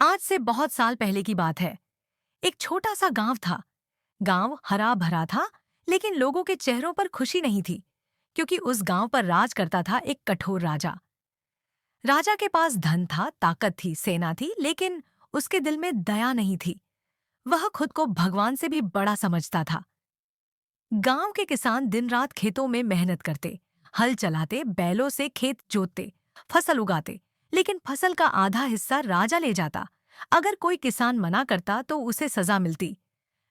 आज से बहुत साल पहले की बात है। एक छोटा सा गांव था। गांव हरा भरा था, लेकिन लोगों के चेहरों पर खुशी नहीं थी, क्योंकि उस गांव पर राज करता था एक कठोर राजा। राजा के पास धन था, ताकत थी, सेना थी, लेकिन उसके दिल में दया नहीं थी। वह खुद को भगवान से भी बड़ा समझता था। गांव के किसान दिन रात खेतों में मेहनत करते, हल चलाते, बैलों से खेत जोतते, फसल उगाते, लेकिन फसल का आधा हिस्सा राजा ले जाता। अगर कोई किसान मना करता तो उसे सजा मिलती।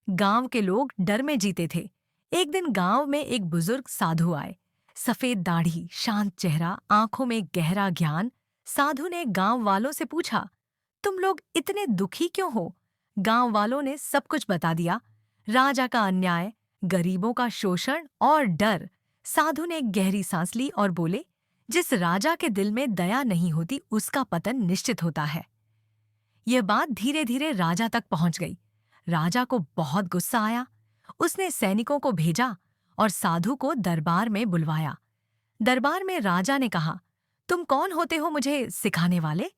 गांव के लोग डर में जीते थे। एक दिन गांव में एक बुजुर्ग साधु आए। सफेद दाढ़ी, शांत चेहरा, आंखों में गहरा ज्ञान। साधु ने गांव वालों से पूछा, तुम लोग इतने दुखी क्यों हो? गांव वालों ने सब कुछ बता दिया। राजा का अन्याय, गरीबों का शोषण और डर। साधु ने एक गहरी सांस ली और बोले, जिस राजा के दिल में दया नहीं होती उसका पतन निश्चित होता है। यह बात धीरे धीरे राजा तक पहुंच गई। राजा को बहुत गुस्सा आया। उसने सैनिकों को भेजा और साधु को दरबार में बुलवाया। दरबार में राजा ने कहा, तुम कौन होते हो मुझे सिखाने वाले?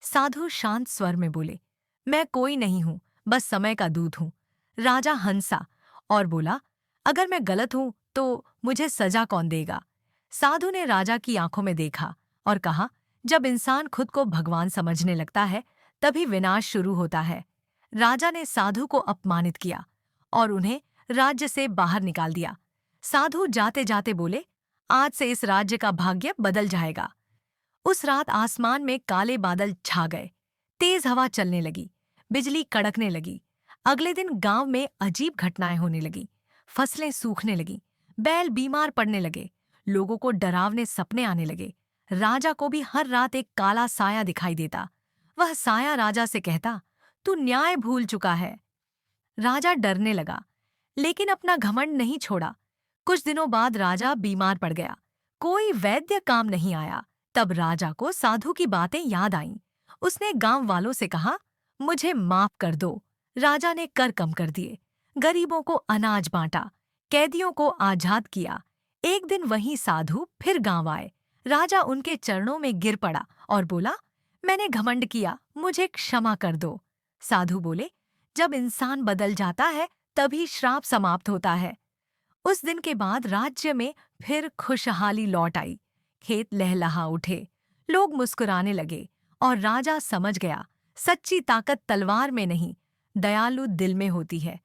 साधु शांत स्वर में बोले, मैं कोई नहीं हूं, बस समय का दूत हूं। राजा हंसा और बोला, अगर मैं गलत हूं तो मुझे सजा कौन देगा? साधु ने राजा की आंखों में देखा और कहा, जब इंसान खुद को भगवान समझने लगता है तभी विनाश शुरू होता है। राजा ने साधु को अपमानित किया और उन्हें राज्य से बाहर निकाल दिया। साधु जाते जाते बोले, आज से इस राज्य का भाग्य बदल जाएगा। उस रात आसमान में काले बादल छा गए। तेज हवा चलने लगी, बिजली कड़कने लगी। अगले दिन गांव में अजीब घटनाएं होने लगी। फसलें सूखने लगी, बैल बीमार पड़ने लगे, लोगों को डरावने सपने आने लगे। राजा को भी हर रात एक काला साया दिखाई देता। वह साया राजा से कहता, तू न्याय भूल चुका है। राजा डरने लगा, लेकिन अपना घमंड नहीं छोड़ा। कुछ दिनों बाद राजा बीमार पड़ गया। कोई वैद्य काम नहीं आया। तब राजा को साधु की बातें याद आईं। उसने गांव वालों से कहा, मुझे माफ कर दो। राजा ने कर कम कर दिए, गरीबों को अनाज बांटा, कैदियों को आजाद किया। एक दिन वही साधु फिर गांव आए। राजा उनके चरणों में गिर पड़ा और बोला, मैंने घमंड किया, मुझे क्षमा कर दो। साधु बोले, जब इंसान बदल जाता है तभी श्राप समाप्त होता है। उस दिन के बाद राज्य में फिर खुशहाली लौट आई। खेत लहलहा उठे, लोग मुस्कुराने लगे और राजा समझ गया, सच्ची ताकत तलवार में नहीं, दयालु दिल में होती है।